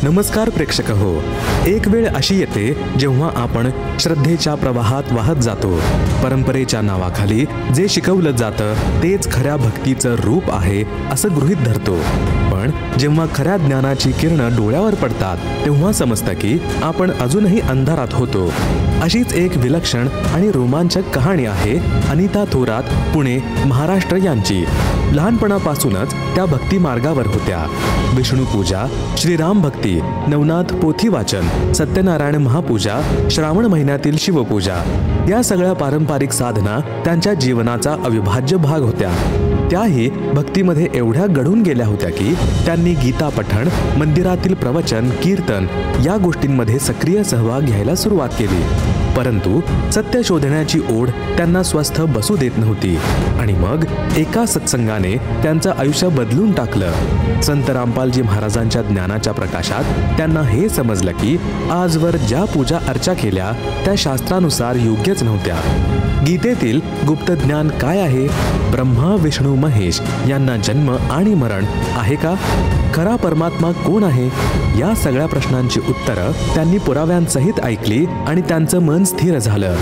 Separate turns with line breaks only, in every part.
नमस्कार प्रेक्षक हो. एक वेळ अशी येते जेव्हा आपण श्रद्धेच्या प्रवाहात वाहत जातो. परंपरेच्या नावाखाली जे शिकवलं जातं तेच खऱ्या भक्तीचं रूप आहे असं गृहीत धरतो. पण जेव्हा खऱ्या ज्ञानाची किरणं डोळ्यावर पडतात तेव्हा समजतं की आपण अजूनही अंधारात होतो. अशीच एक विलक्षण आणि रोमांचक कहाणी आहे अनिता थोरात, पुणे, महाराष्ट्र यांची. लहानपणापासूनच त्या भक्ती मार्गावर होत्या. विष्णू पूजा, श्रीराम भक्ती, नवनाथ पोथी वाचन, सत्यनारायण महापूजा, श्रावण महिन्यातील शिवपूजा या सगळ्या पारंपरिक साधना त्यांच्या जीवनाचा अविभाज्य भाग होत्या. त्याही भक्तीमध्ये एवढ्या गढून गेल्या होत्या की त्यांनी गीता पठण, मंदिरातील प्रवचन, कीर्तन या गोष्टींमध्ये सक्रिय सहभाग घ्यायला सुरुवात केली. परंतु सत्य शोधण्याची ओढ त्यांना स्वस्थ बसू देत नव्हती आणि मग एका सत्संगाने त्यांचं आयुष्य बदलून टाकलं. संत रामपालजी महाराजांच्या ज्ञानाच्या प्रकाशात त्यांना हे समजलं की आजवर ज्या पूजा अर्चा केल्या त्या शास्त्रानुसार योग्यच नव्हत्या. गीतेतील गुप्त ज्ञान काय आहे? ब्रह्मा, विष्णू, महेश यांना जन्म आणि मरण आहे का? खरा परमात्मा कोण आहे? या सगळ्या प्रश्नांची उत्तरं त्यांनी पुराव्यांसहित ऐकली आणि त्यांचं मन स्थिर झालं.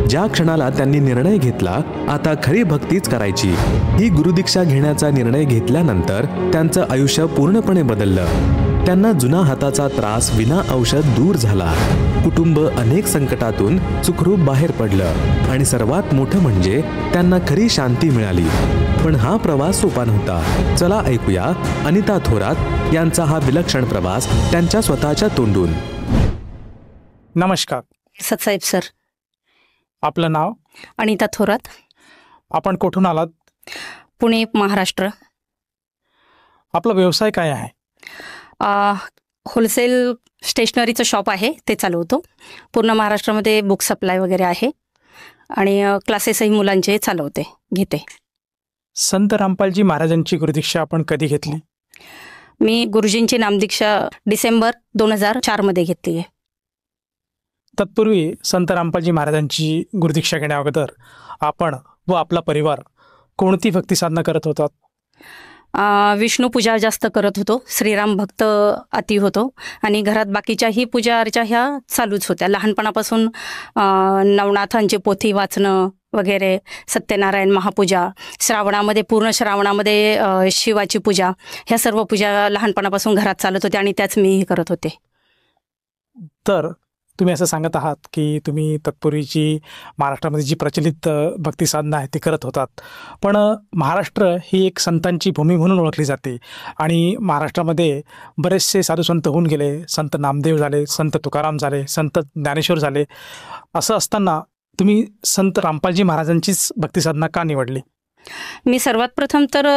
ज्या क्षणाला त्यांनी निर्णय घेतला आता खरी भक्तीच करायची, ही गुरुदीक्षा घेण्याचा निर्णय घेतल्यानंतर त्यांचं आयुष्य पूर्णपणे बदललं. त्यांना जुना हाताचा त्रास विना औषध दूर झाला. कुटुंब अनेक संकटातून सुखरूप बाहेर पडलं आणि सर्वात मोठं म्हणजे त्यांना खरी शांती मिळाली. पण हा प्रवास सोपा नव्हता. चला ऐकूया अनिता थोरात यांचा हा विलक्षण प्रवास त्यांच्या स्वतःच्या तोंडून.
नमस्कार.
सतसाहेब सर.
आपलं नाव?
अनिता थोरात.
आपण कुठून आलात?
पुणे, महाराष्ट्र.
आपला व्यवसाय काय आहे?
होलसेल स्टेशनरीचं शॉप आहे, ते चालवतो. पूर्ण महाराष्ट्रामध्ये बुक सप्लाय वगैरे आहे आणि क्लासेसही मुलांचे चालवते, घेते.
संत रामपालजी महाराजांची गुरुदीक्षा आपण कधी घेतली?
मी गुरुजींची नामदीक्षा डिसेंबर 2004 मध्ये घेतली आहे.
तत्पूर्वी संत रामपालजी महाराजांची गुरुदीक्षा घेण्या अगोदर आपण व आपला परिवार कोणती भक्ती साधना करत होतात?
विष्णू पूजा जास्त करत होतो. श्रीराम भक्त अति होतो आणि घरात बाकीच्याही पूजा अर्चा ह्या चालूच होत्या. लहानपणापासून नवनाथांची पोथी वाचणं वगैरे, सत्यनारायण महापूजा, श्रावणामध्ये पूर्ण श्रावणामध्ये शिवाची पूजा, ह्या सर्व पूजा लहानपणापासून घरात चालत होत्या आणि त्याच मीही करत होते.
तर तुम्ही असं सांगत आहात की तुम्ही तत्पूर्वीची महाराष्ट्रामध्ये जी प्रचलित भक्ती साधना आहे ती करत होतात. पण महाराष्ट्र ही एक संतांची भूमी म्हणून ओळखली जाते आणि महाराष्ट्रामध्ये बरेचसे साधू संत होऊन गेले. संत नामदेव झाले, संत तुकाराम झाले, संत ज्ञानेश्वर झाले. असं असताना तुम्ही संत रामपालजी महाराजांचीच भक्ती साधना का निवडली?
मी सर्वात प्रथम तर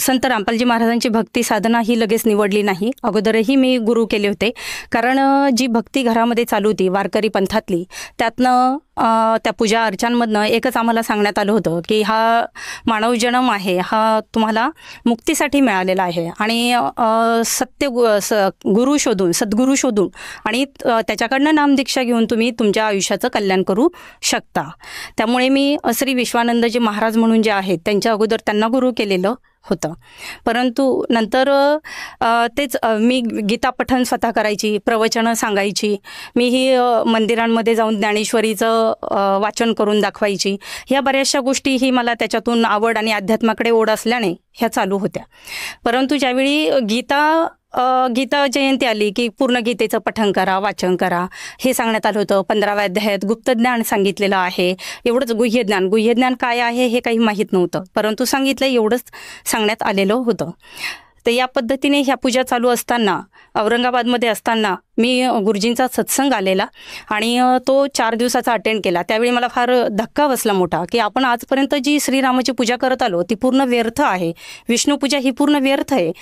संत रामपालजी महाराजांची भक्ती साधना ही लगेच निवडली नाही. अगोदरही मी गुरु केले होते. कारण जी भक्ती घरामध्ये चालू होती वारकरी पंथातली, त्यातनं त्या पूजा अर्चांमधनं एकच आम्हाला सांगण्यात आलं होतं की हा मानव जन्म आहे, हा तुम्हाला मुक्तीसाठी मिळालेला आहे आणि गुरु शोधून, सद्गुरू शोधून आणि त्याच्याकडनं नामदीक्षा घेऊन तुम्ही तुमच्या आयुष्याचं कल्याण करू शकता. त्यामुळे मी श्री विश्वानंदजी महाराज म्हणून जे आहेत त्यांच्या अगोदर त्यांना गुरु केलेलं होतं. परंतु नंतर तेच मी गीता पठण स्वतः करायची, प्रवचनं सांगायची, मीही मंदिरांमध्ये जाऊन ज्ञानेश्वरीचं वाचन करून दाखवायची. ह्या बऱ्याचशा गोष्टी ही मला त्याच्यातून आवड आणि अध्यात्माकडे ओढ असल्याने ह्या चालू होत्या. परंतु ज्यावेळी गीता जयंती आली की पूर्ण गीतेचं पठण करा, वाचन करा हे सांगण्यात आलं होतं. 15व्या अध्यायात गुप्त ज्ञान सांगितलेलं आहे. एवढंच गुह्यज्ञान काय आहे हे काही माहीत नव्हतं, परंतु सांगितलं एवढंच सांगण्यात आलेलं होतं. तर या पद्धतीने ह्या पूजा चालू असताना औरंगाबादमध्ये असताना मी गुरुजींचा सत्संग आलेला आणि तो 4 दिवसाचा अटेंड केला. त्यावेळी मला फार धक्का बसला मोठा की आपण आजपर्यंत जी श्रीरामाची पूजा करत आलो ती पूर्ण व्यर्थ आहे. विष्णू पूजा ही पूर्ण व्यर्थ आहे.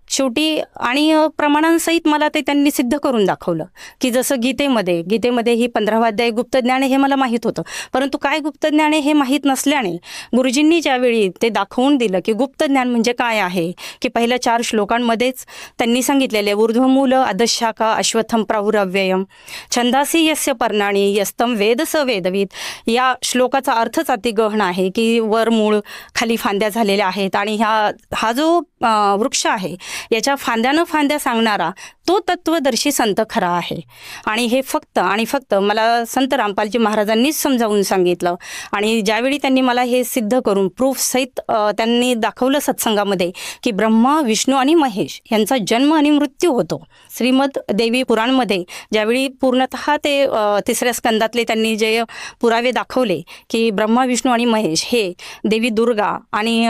शेवटी आणि प्रमाणांसहित मला ते त्यांनी सिद्ध करून दाखवलं की जसं गीतेमध्ये ही 15वा अध्याय गुप्त ज्ञान आहे हे मला माहीत होतं, परंतु काय गुप्त ज्ञान आहे हे माहीत नसल्याने गुरुजींनी ज्यावेळी ते दाखवून दिलं की गुप्त ज्ञान म्हणजे काय आहे, की पहिल्या 4 श्लोकांमध्येच त्यांनी सांगितलेले ऊर्ध्वमूल अधशाखा अश्वत्थम प्राहुरव्ययम छंदासी यस्य पर्णाणी यस्तम वेद स वेदविद. या श्लोकाचा अर्थच अति गहन आहे की वर मूळ, खाली फांद्या झालेल्या आहेत आणि हा जो वृक्ष आहे याच्या फांद्यानं फांद्या सांगणारा तो तत्वदर्शी संत खरा आहे. आणि हे फक्त आणि फक्त मला संत रामपालजी महाराजांनीच समजावून सांगितलं. आणि ज्यावेळी त्यांनी मला हे सिद्ध करून प्रूफ सहित त्यांनी दाखवलं सत्संगामध्ये की ब्रह्मा, विष्णू आणि महेश यांचा जन्म आणि मृत्यू होतो. श्रीमद देवी पुराणमध्ये ज्यावेळी पूर्णतः ते 3ऱ्या स्कंदातले त्यांनी जे पुरावे दाखवले की ब्रह्मा, विष्णू आणि महेश हे देवी दुर्गा आणि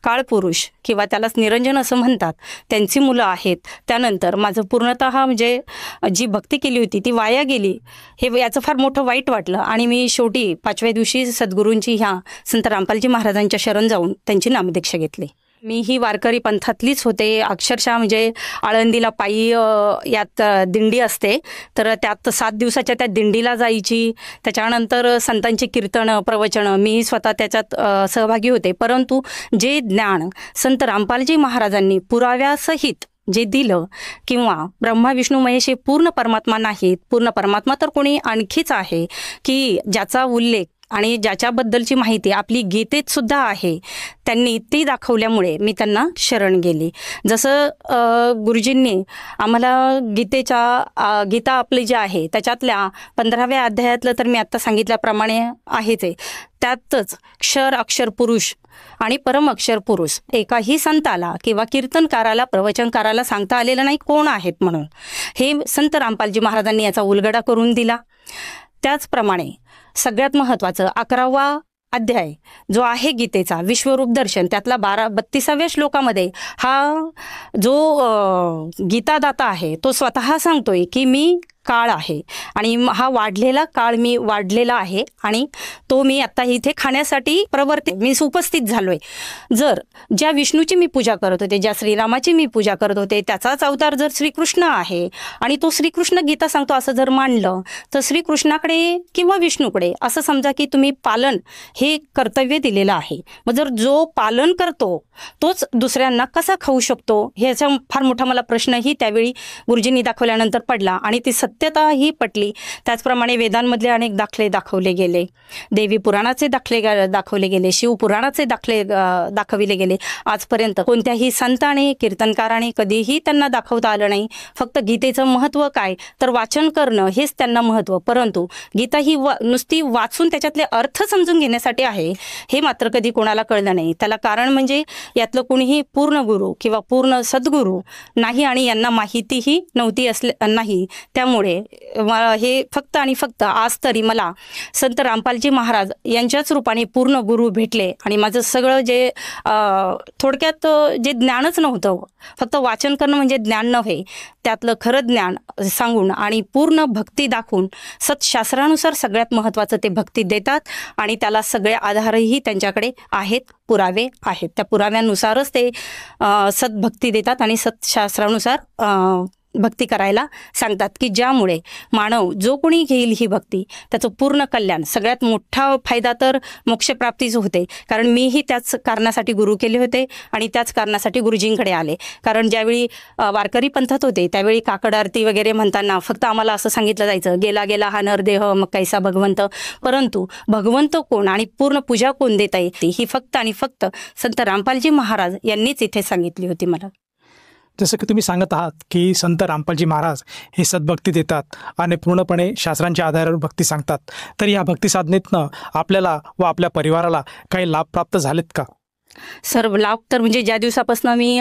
काळपुरुष किंवा त्यालाच निरंजन असं म्हणतात त्यांची मुलं आहेत. त्यानंतर माझं पूर्णतः म्हणजे जी भक्ती केली होती ती वाया गेली हे याचं फार मोठं वाईट वाटलं. आणि मी शेवटी 5व्या दिवशी सद्गुरूंची ह्या संत रामपालजी महाराजांच्या शरण जाऊन त्यांची नामदीक्षा घेतली. मी ही वारकरी पंथातलीच होते. अक्षरशः म्हणजे आळंदीला पायी यात दिंडी असते तर त्यात 7 दिवसाच्या त्या दिंडीला जायची. त्याच्यानंतर संतांची कीर्तन प्रवचन मी स्वतः त्याच्यात सहभागी होते. परंतु जे ज्ञान संत रामपालजी महाराजांनी पुराव्यासहित जे दिलं किंवा ब्रह्मा, विष्णू, महेश हे पूर्ण परमात्मा नाहीत, पूर्ण परमात्मा तर कोणी आणखीच आहे की ज्याचा उल्लेख आणि ज्याच्याबद्दलची माहिती आपली गीतेत सुद्धा आहे, त्यांनी ती दाखवल्यामुळे मी त्यांना शरण गेली. जसं गुरुजींनी आम्हाला गीता आपली जी आहे त्याच्यातल्या 15व्या अध्यायातलं तर मी आत्ता सांगितल्याप्रमाणे आहेच आहे. त्यातच क्षर, अक्षर पुरुष आणि परम अक्षर पुरुष एकाही संताला किंवा कीर्तनकाराला, प्रवचनकाराला सांगता आलेलं नाही कोण आहेत म्हणून. हे संत रामपालजी महाराजांनी याचा उलगडा करून दिला. त्याचप्रमाणे सगळ्यात महत्त्वाचं 11वा अध्याय जो आहे गीतेचा विश्वरूप दर्शन त्यातला 32व्या श्लोकामध्ये हा जो गीतादाता आहे तो स्वतः सांगतोय की मी काळ आहे आणि हा वाढलेला काळ मी वाढलेला आहे आणि तो मी आता इथे खाण्यासाठी प्रवर्ते मी उपस्थित झालोय. जर ज्या विष्णूची मी पूजा करत होते, ज्या श्रीरामाची मी पूजा करत होते त्याचाच अवतार जर श्रीकृष्ण आहे आणि तो श्रीकृष्ण गीता सांगतो असं जर मानलं तर श्रीकृष्णाकडे किंवा विष्णूकडे असं समजा की तुम्ही पालन हे कर्तव्य दिलेलं आहे. मग जर जो पालन करतो तोच दुसऱ्यांना कसा खाऊ शकतो ह्याचा फार मोठा मला प्रश्नही त्यावेळी गुरुजींनी दाखवल्यानंतर पडला आणि ती सत्यता ही पटली. त्याचप्रमाणे वेदांमधले अनेक दाखले दाखवले गेले, देवी पुराणाचे दाखले दाखवले गेले, शिवपुराणाचे दाखले दाखविले गेले. आजपर्यंत कोणत्याही संताने कीर्तनकाराने कधीही त्यांना दाखवता आलं नाही. फक्त गीतेचं महत्त्व काय तर वाचन करणं हेच त्यांना महत्त्व. परंतु गीता ही नुसती वाचून त्याच्यातले अर्थ समजून घेण्यासाठी आहे हे मात्र कधी कोणाला कळलं नाही. त्याला कारण म्हणजे यातलं कोणीही पूर्ण गुरु किंवा पूर्ण सद्गुरू नाही आणि यांना माहितीही नव्हती नाही. त्यामुळे हे फक्त आणि फक्त आज तरी मला संत रामपालजी महाराज यांच्याच रूपाने पूर्ण गुरु भेटले आणि माझं सगळं जे थोडक्यात जे ज्ञानच नव्हतं, फक्त वाचन करणं म्हणजे ज्ञान नव्हे, त्यातलं खरं ज्ञान सांगून आणि पूर्ण भक्ती दाखवून सत्शास्त्रानुसार सगळ्यात महत्त्वाचं ते भक्ती देतात आणि त्याला सगळे आधारही त्यांच्याकडे आहेत, पुरावे आहेत. त्या पुराव्यानुसारच ते सद्भक्ती देतात आणि सत्शास्त्रानुसार भक्ती करायला सांगतात की ज्यामुळे मानव जो कोणी घेईल ही भक्ती त्याचं पूर्ण कल्याण, सगळ्यात मोठा फायदा तर मोक्षप्राप्तीच होते. कारण मीही त्याच कारणासाठी गुरु केले होते आणि त्याच कारणासाठी गुरुजींकडे आले. कारण ज्यावेळी वारकरी पंथात होते त्यावेळी काकड आरती वगैरे म्हणताना फक्त आम्हाला असं सांगितलं जायचं गेला गेला हा नरदेह मग कैसा भगवंत. परंतु भगवंत कोण आणि पूर्ण पूजा कोण देता येते ही फक्त आणि फक्त संत रामपालजी महाराज यांनीच इथे सांगितली होती मला.
जसं की तुम्ही सांगत आहात की संत रामपालजी महाराज हे सद्भक्ती देतात आणि पूर्णपणे शास्त्रांच्या आधारावर भक्ती सांगतात, तर या भक्ती साधनेतनं आपल्याला व आपल्या परिवाराला काही लाभ प्राप्त झालेत का?
सर्व लाभ तर म्हणजे ज्या दिवसापासून मी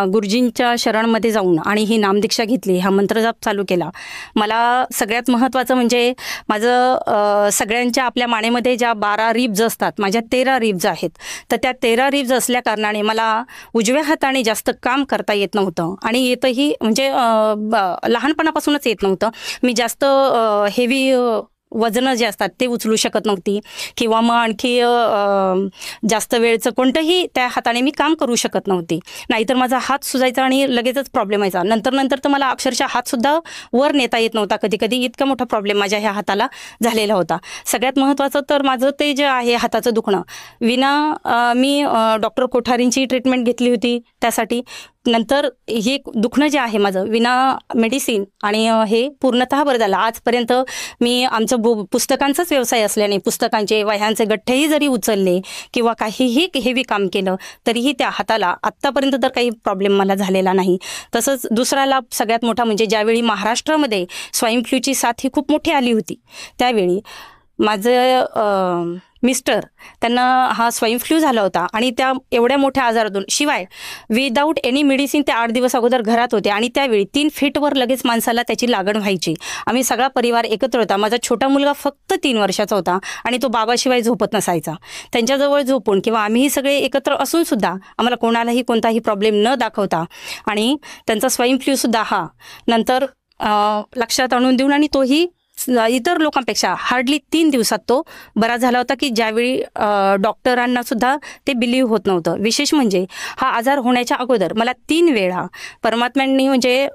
गुरुजींच्या शरणमध्ये जाऊन आणि ही नामदीक्षा घेतली, हा मंत्रजाप चालू केला, मला सगळ्यात महत्त्वाचं म्हणजे माझं सगळ्यांच्या आपल्या मानेमध्ये ज्या 12 रिब्ज असतात, माझ्या 13 रिब्ज आहेत. तर त्या 13 रिब्ज असल्या कारणाने मला उजव्या हाताने जास्त काम करता येत नव्हतं आणि येतही म्हणजे लहानपणापासूनच येत नव्हतं. मी जास्त हेवी वजनं जे असतात ते उचलू शकत नव्हती किंवा मग आणखी जास्त वेळचं कोणतंही त्या हाताने मी काम करू शकत नव्हती. नाहीतर माझा हात सुजायचा आणि लगेचच प्रॉब्लेम व्हायचा. नंतर तर मला अक्षरशः हातसुद्धा वर नेता येत नव्हता कधी कधी, इतका मोठा प्रॉब्लेम माझ्या ह्या हाताला झालेला होता. सगळ्यात महत्त्वाचं तर माझं ते जे आहे हाताचं दुखणं मी डॉक्टर कोठारींची ट्रीटमेंट घेतली होती त्यासाठी. नंतर हे दुखणं जे आहे माझं विना मेडिसिन आणि हे पूर्णतः बरं झालं. आजपर्यंत मी आमचं पुस्तकांचाच व्यवसाय असल्याने पुस्तकांचे वह्यांचे गठ्ठेही जरी उचलले किंवा काहीही हेवी काम केलं तरीही त्या हाताला आत्तापर्यंत तर काही प्रॉब्लेम मला झालेला नाही. तसंच दुसरा लाभ सगळ्यात मोठा म्हणजे ज्यावेळी महाराष्ट्रामध्ये स्वाईन फ्लूची साथ ही खूप मोठी आली होती, त्यावेळी माझं मिस्टर त्यांना हा स्वाईन फ्लू झाला होता आणि त्या एवढ्या मोठ्या आजारातून शिवाय विदाऊट एनी मेडिसिन ते 8 दिवस अगोदर घरात होते आणि त्यावेळी 3 फीटवर लगेच माणसाला त्याची लागण व्हायची. आम्ही सगळा परिवार एकत्र होता. माझा छोटा मुलगा फक्त 3 वर्षाचा होता आणि तो बाबाशिवाय झोपत नसायचा. त्यांच्याजवळ झोपून किंवा आम्हीही सगळे एकत्र असून सुद्धा आम्हाला कोणालाही कोणताही प्रॉब्लेम न दाखवता आणि त्यांचा स्वाईन फ्लूसुद्धा हा नंतर लक्षात आणून देऊन आणि तोही इतर लोकांपेक्षा हार्डली 3 दिवसात तो बरा झाला होता, की ज्यावेळी डॉक्टरांना सुद्धा ते बिलीव्ह होत नव्हतं. विशेष म्हणजे हा आजार होण्याच्या अगोदर मला 3 वेळा परमात्म्यांनी म्हणजे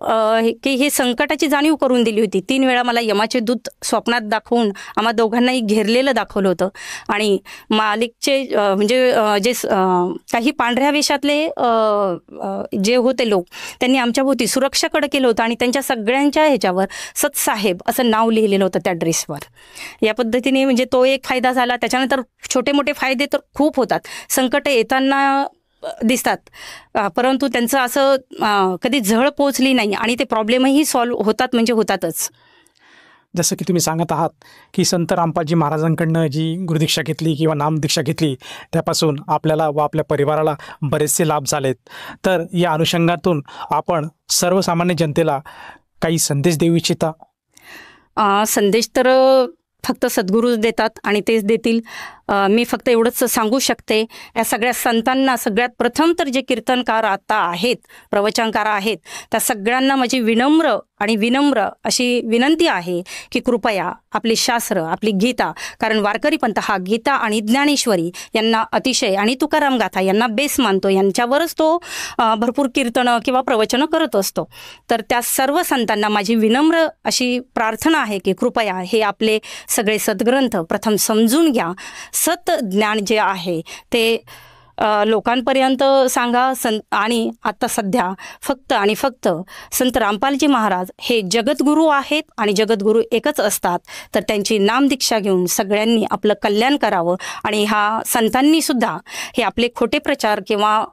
की हे संकटाची जाणीव करून दिली होती. 3 वेळा मला यमाचे दूत स्वप्नात दाखवून आम्हा दोघांनाही घेरलेलं दाखवलं होतं आणि मालिकचे म्हणजे जे काही पांढऱ्या वेशातले जे होते लोक त्यांनी आमच्याभोवती सुरक्षाकडे केलं होतं आणि त्यांच्या सगळ्यांच्या ह्याच्यावर सतसाहेब असं नाव लिहिलेलं होतं त्या ड्रेसवर. या पद्धतीने म्हणजे तो एक फायदा झाला. त्याच्यानंतर छोटे मोठे फायदे तर खूप होतात. संकट येताना दिसतात परंतु त्यांचं असं कधी झळ पोचली नाही आणि ते प्रॉब्लेमही सॉल्व्ह होतात म्हणजे होतातच.
जसं की तुम्ही सांगत आहात की संत रामपालजी महाराजांकडनं जी गुरुदीक्षा घेतली किंवा नामदीक्षा घेतली त्यापासून आपल्याला व आपल्या परिवाराला बरेचसे लाभ झालेत. तर या अनुषंगातून आपण सर्वसामान्य जनतेला काही संदेश देऊ इच्छिता?
संदेश तर फक्त सद्गुरू देतात आणि तेच देतील. मी फक्त एवढंच सांगू शकते या सगळ्या संतांना, सगळ्यात प्रथम तर जे कीर्तनकार आता आहेत, प्रवचनकार आहेत, त्या सगळ्यांना माझी विनम्र अशी विनंती आहे की कृपया आपली शास्त्र, आपली गीता, कारण वारकरी पंथ हा गीता आणि ज्ञानेश्वरी यांना अतिशय आणि तुकाराम गाथा यांना बेस मानतो, यांच्यावरच तो भरपूर कीर्तनं किंवा प्रवचनं करत असतो. तर त्या सर्व संतांना माझी विनम्र अशी प्रार्थना आहे की कृपया हे आपले सगळे सद्ग्रंथ प्रथम समजून घ्या. सत ज्ञान जे आहे ते लोकांपर्यंत सांगा. आणि आता सध्या फक्त आणि फक्त संत रामपालजी महाराज हे जगद्गुरू आहेत आणि जगद्गुरू एकच असतात. तर त्यांची नामदीक्षा घेऊन सगळ्यांनी आपलं कल्याण करावं आणि ह्या संतांनी सुद्धा हे आपले खोटे प्रचार किंवा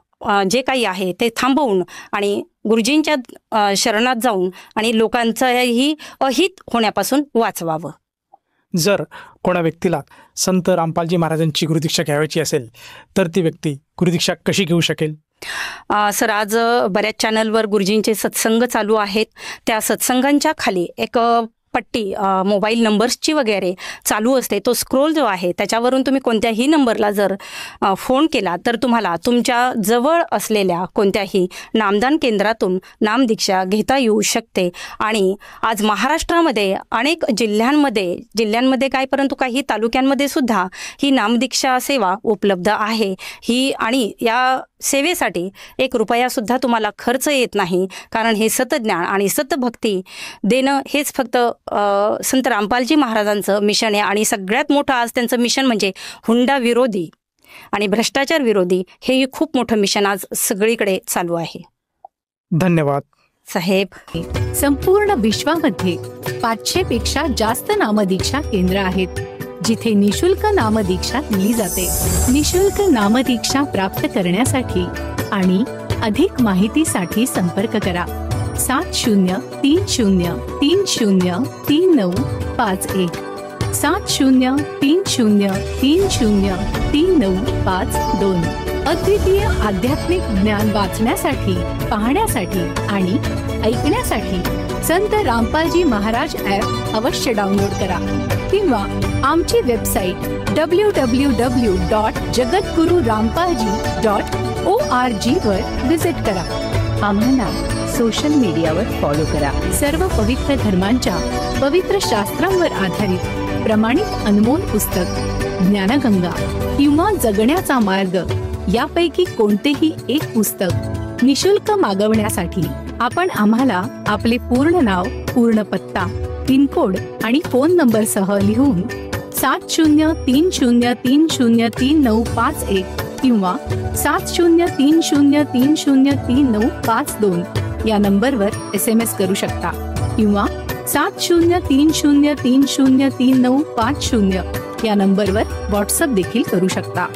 जे काही आहे ते थांबवून आणि गुरुजींच्या शरणात जाऊन आणि लोकांचंही अहित होण्यापासून वाचवावं.
जर कोणा व्यक्तीला संत रामपालजी महाराजांची गुरुदीक्षा घ्यायची असेल तर ती व्यक्ती गुरुदीक्षा कशी घेऊ शकेल?
सर, आज बऱ्याच चॅनलवर गुरुजींचे सत्संग चालू आहेत. त्या सत्संगांच्या खाली एक पट्टी मोबाईल नंबर्सची वगैरे चालू असते. तो स्क्रोल जो आहे त्याच्यावरून तुम्ही कोणत्याही नंबरला जर फोन केला तर तुम्हाला तुमच्या जवळ असलेल्या कोणत्याही नामदान केंद्रातून नामदीक्षा घेता येऊ शकते. आणि आज महाराष्ट्रामध्ये अनेक जिल्ह्यांमध्ये काय परंतु काही तालुक्यांमध्ये सुद्धा ही नामदीक्षा सेवा उपलब्ध आहे. ही आणि या सेवेसाठी 1 रुपयासुद्धा तुम्हाला खर्च येत नाही, कारण हे सतज्ञान आणि सतभक्ती देणं हेच फक्त संत रामपालजी महाराजांचं मिशन आहे. आणि सगळ्यात मोठं आज त्यांचं मिशन म्हणजे हुंडा विरोधी आणि भ्रष्टाचार विरोधी हे खूप मोठं मिशन आज सगळीकडे चालू आहे.
धन्यवाद
साहेब.
संपूर्ण विश्वामध्ये 500 पेक्षा जास्त नामदीक्षा केंद्र आहेत जिथे निशुल्क नामदीक्षा दिली जाते. निशुल्क नामदीक्षा प्राप्त करण्यासाठी आणि अधिक माहितीसाठी संपर्क करा 7030303951 7030303952. अद्वितीय आध्यात्मिक ज्ञान वाचण्यासाठी, पाहण्यासाठी आणि ऐकण्यासाठी संत रामपालजी महाराज ॲप अवश्य डाउनलोड करा किंवा आमची वेबसाईट www.jagadgururampalji.org वर व्हिजिट करा. आम्हाला सोशल मीडियावर फॉलो करा. सर्व पवित्र धर्मांच्या पवित्र शास्त्रांवर आधारित प्रमाणित अनमोल पुस्तक ज्ञानगंगा किंवा जगण्याचा मार्ग यापैकी कोणतेही एक पुस्तक निशुल्क मागवण्यासाठी आपण आम्हाला आपले पूर्ण नाव, पूर्ण पत्ता, पिनकोड आणि फोन नंबरसह लिहून 7030303951 किंवा 7030303952 या नंबरवर SMS करू शकता किंवा 7030303950 या नंबरवर व्हॉट्सअप देखील करू शकता.